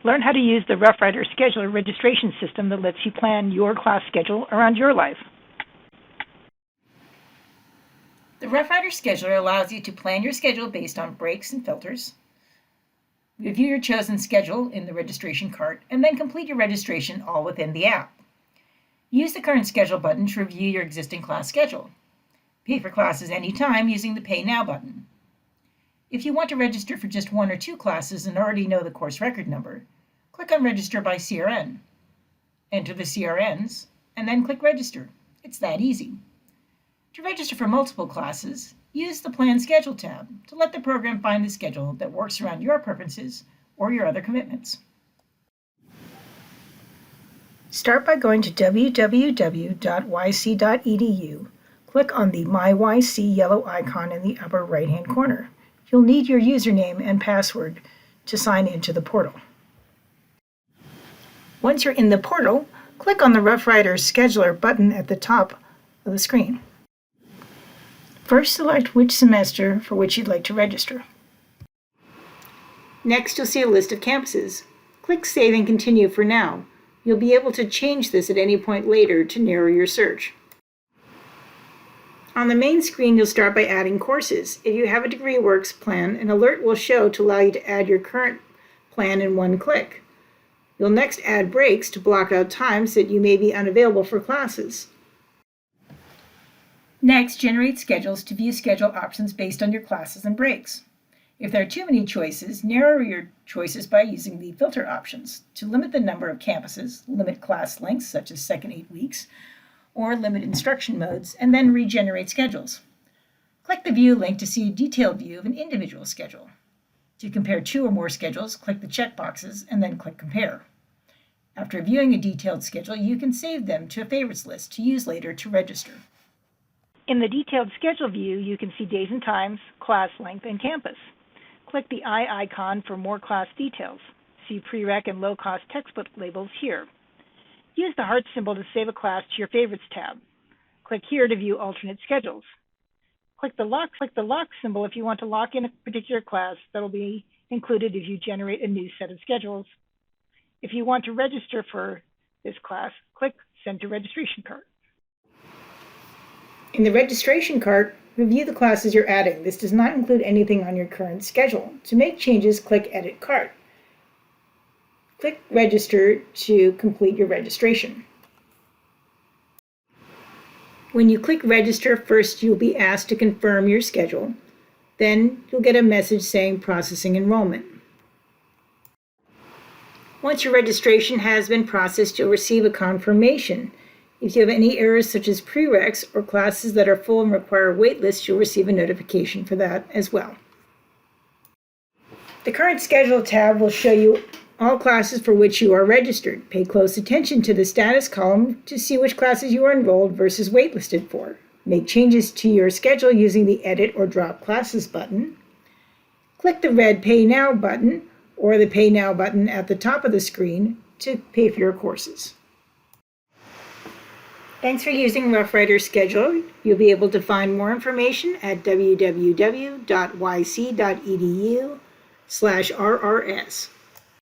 Learn how to use the Roughrider Scheduler registration system that lets you plan your class schedule around your life. The Roughrider Scheduler allows you to plan your schedule based on breaks and filters, review your chosen schedule in the registration cart, and then complete your registration all within the app. Use the Current Schedule button to review your existing class schedule. Pay for classes anytime using the Pay Now button. If you want to register for just 1 or 2 classes and already know the course record number, click on Register by CRN. Enter the CRNs, and then click Register. It's that easy. To register for multiple classes, use the Plan Schedule tab to let the program find the schedule that works around your preferences or your other commitments. Start by going to www.yc.edu. Click on the My YC yellow icon in the upper right-hand corner. You'll need your username and password to sign into the portal. Once you're in the portal, click on the Roughrider Scheduler button at the top of the screen. First, select which semester for which you'd like to register. Next, you'll see a list of campuses. Click Save and Continue for now. You'll be able to change this at any point later to narrow your search. On the main screen, you'll start by adding courses. If you have a DegreeWorks plan, an alert will show to allow you to add your current plan in one click. You'll next add breaks to block out times that you may be unavailable for classes. Next, generate schedules to view schedule options based on your classes and breaks. If there are too many choices, narrow your choices by using the filter options to limit the number of campuses, limit class lengths such as second 8 weeks, or limit instruction modes, and then regenerate schedules. Click the View link to see a detailed view of an individual schedule. To compare 2 or more schedules, click the checkboxes and then click Compare. After viewing a detailed schedule, you can save them to a favorites list to use later to register. In the detailed schedule view, you can see days and times, class length, and campus. Click the eye icon for more class details. See prereq and low-cost textbook labels here. Use the heart symbol to save a class to your Favorites tab. Click here to view alternate schedules. Click the lock symbol if you want to lock in a particular class that will be included if you generate a new set of schedules. If you want to register for this class, click Send to Registration Cart. In the registration cart, review the classes you're adding. This does not include anything on your current schedule. To make changes, click Edit Cart. Click Register to complete your registration. When you click Register, first you'll be asked to confirm your schedule. Then you'll get a message saying Processing Enrollment. Once your registration has been processed, you'll receive a confirmation. If you have any errors such as prereqs or classes that are full and require waitlists, you'll receive a notification for that as well. The Current Schedule tab will show you all classes for which you are registered. Pay close attention to the status column to see which classes you are enrolled versus waitlisted for. Make changes to your schedule using the Edit or Drop Classes button. Click the red Pay Now button or the Pay Now button at the top of the screen to pay for your courses. Thanks for using Roughrider Scheduler. You'll be able to find more information at www.yc.edu/RRS.